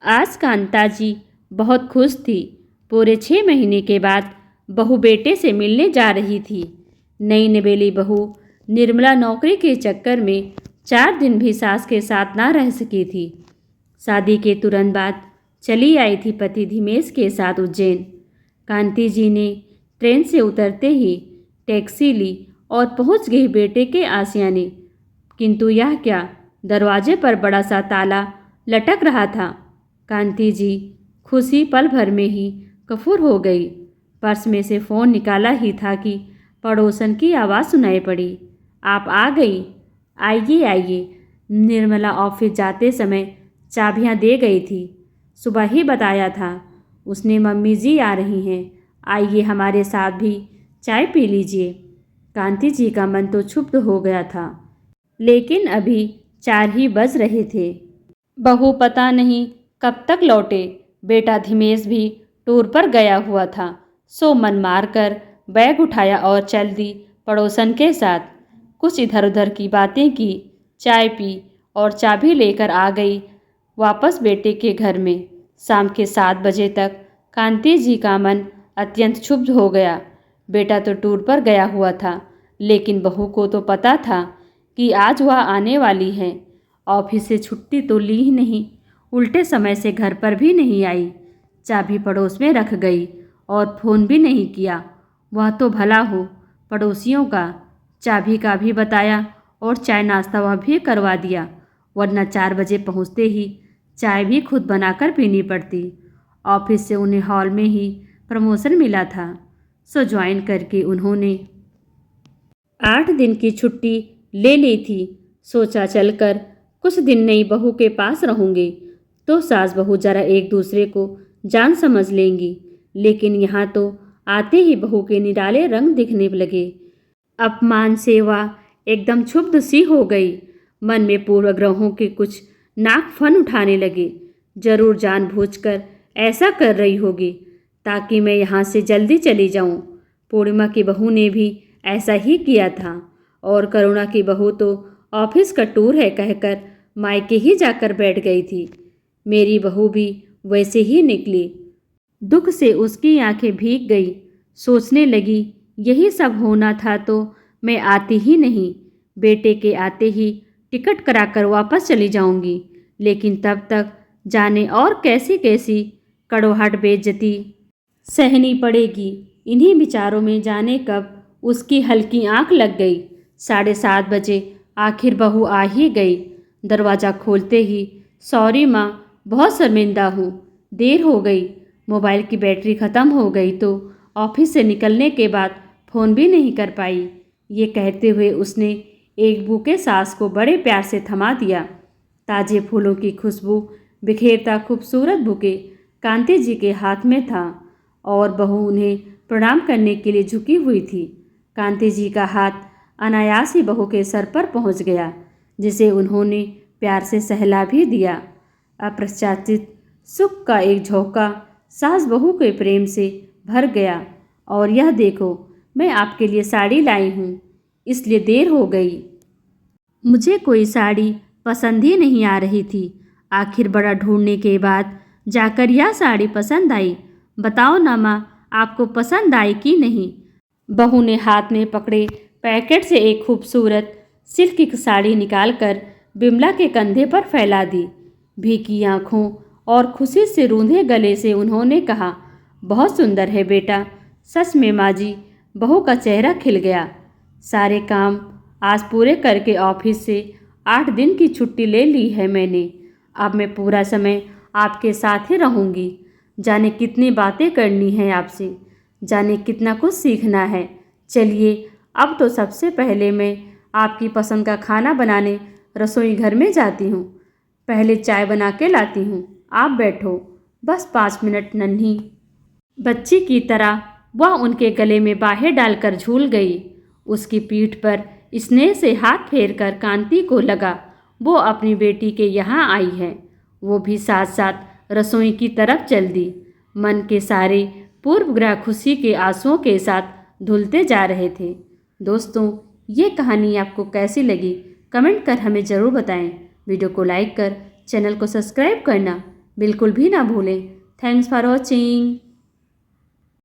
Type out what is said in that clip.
आज कांता जी बहुत खुश थी। पूरे 6 महीने के बाद बहू बेटे से मिलने जा रही थी। नई नवेली बहू निर्मला नौकरी के चक्कर में 4 दिन भी सास के साथ ना रह सकी थी। शादी के तुरंत बाद चली आई थी पति धीमेश के साथ उज्जैन। कांति जी ने ट्रेन से उतरते ही टैक्सी ली और पहुंच गई बेटे के आशियाने। किंतु यह क्या, दरवाजे पर बड़ा सा ताला लटक रहा था। कांति जी खुशी पल भर में ही कफूर हो गई। पर्स में से फ़ोन निकाला ही था कि पड़ोसन की आवाज़ सुनाई पड़ी। आप आ गई? आइए आइए। निर्मला ऑफिस जाते समय चाबियां दे गई थी। सुबह ही बताया था उसने, मम्मी जी आ रही हैं, आइए हमारे साथ भी चाय पी लीजिए। कांति जी का मन तो क्षुब्ध हो गया था, लेकिन अभी 4 ही बज रहे थे। बहू पता नहीं कब तक लौटे। बेटा धीमेश भी टूर पर गया हुआ था, सो मन मारकर बैग उठाया और चल दी पड़ोसन के साथ। कुछ इधर उधर की बातें की, चाय पी और चाबी लेकर आ गई वापस बेटे के घर में। शाम के 7 बजे तक कांति जी का मन अत्यंत क्षुब्ध हो गया। बेटा तो टूर पर गया हुआ था, लेकिन बहू को तो पता था कि आज वह आने वाली है। ऑफिस से छुट्टी तो ली ही नहीं, उल्टे समय से घर पर भी नहीं आई। चाबी पड़ोस में रख गई और फ़ोन भी नहीं किया। वह तो भला हो, पड़ोसियों का चाबी का भी बताया और चाय नाश्ता वह भी करवा दिया, वरना 4 बजे पहुँचते ही चाय भी खुद बनाकर पीनी पड़ती। ऑफिस से उन्हें हॉल में ही प्रमोशन मिला था, सो ज्वाइन करके उन्होंने 8 दिन की छुट्टी ले ली थी। सोचा चलकर कुछ दिन नई बहू के पास रहूँगी तो सास बहू जरा एक दूसरे को जान समझ लेंगी। लेकिन यहाँ तो आते ही बहू के निराले रंग दिखने लगे। अपमान से वह एकदम क्षुब्ध सी हो गई। मन में पूर्वग्रहों के कुछ नाक फन उठाने लगे। जरूर जानबूझकर ऐसा कर रही होगी ताकि मैं यहाँ से जल्दी चली जाऊँ। पूर्णिमा की बहू ने भी ऐसा ही किया था, और करुणा की बहू तो ऑफिस का टूर है कहकर मायके ही जाकर बैठ गई थी। मेरी बहू भी वैसे ही निकली। दुख से उसकी आंखें भीग गई। सोचने लगी, यही सब होना था तो मैं आती ही नहीं। बेटे के आते ही टिकट कराकर वापस चली जाऊंगी, लेकिन तब तक जाने और कैसी कैसी कड़वाहट बेइज्जती सहनी पड़ेगी। इन्हीं विचारों में जाने कब उसकी हल्की आंख लग गई। 7:30 बजे आखिर बहू आ ही गई। दरवाज़ा खोलते ही, सॉरी माँ, बहुत शर्मिंदा हूँ, देर हो गई। मोबाइल की बैटरी ख़त्म हो गई तो ऑफिस से निकलने के बाद फ़ोन भी नहीं कर पाई। ये कहते हुए उसने एक बुके सास को बड़े प्यार से थमा दिया। ताज़े फूलों की खुशबू बिखेरता खूबसूरत बुके कांति जी के हाथ में था, और बहू उन्हें प्रणाम करने के लिए झुकी हुई थी। कांति जी का हाथ अनायास ही बहू के सर पर पहुंच गया, जिसे उन्होंने प्यार से सहला भी दिया। अप्रत्याशित सुख का एक झोंका सास बहू के प्रेम से भर गया। और यह देखो, मैं आपके लिए साड़ी लाई हूँ, इसलिए देर हो गई। मुझे कोई साड़ी पसंद ही नहीं आ रही थी। आखिर बड़ा ढूंढने के बाद जाकर यह साड़ी पसंद आई। बताओ ना माँ, आपको पसंद आई कि नहीं? बहू ने हाथ में पकड़े पैकेट से एक खूबसूरत सिल्क की साड़ी निकालकर बिमला के कंधे पर फैला दी। भीगी आँखों और खुशी से रूंधे गले से उन्होंने कहा, बहुत सुंदर है बेटा। सच में माँ जी, बहू का चेहरा खिल गया। सारे काम आज पूरे करके ऑफिस से 8 दिन की छुट्टी ले ली है मैंने। अब मैं पूरा समय आपके साथ ही रहूँगी। जाने कितनी बातें करनी है आपसे, जाने कितना कुछ सीखना है। चलिए, अब तो सबसे पहले मैं आपकी पसंद का खाना बनाने रसोई घर में जाती हूँ। पहले चाय बना के लाती हूँ, आप बैठो। बस 5 मिनट। नन्ही बच्ची की तरह वह उनके गले में बाहें डालकर झूल गई। उसकी पीठ पर स्नेह से हाथ फेरकर कांति को लगा वो अपनी बेटी के यहाँ आई है। वो भी साथ साथ रसोई की तरफ चल दी। मन के सारे पूर्वग्रह खुशी के आंसुओं के साथ धुलते जा रहे थे। दोस्तों, ये कहानी आपको कैसी लगी कमेंट कर हमें ज़रूर बताएं। वीडियो को लाइक कर चैनल को सब्सक्राइब करना बिल्कुल भी ना भूलें। Thanks for watching.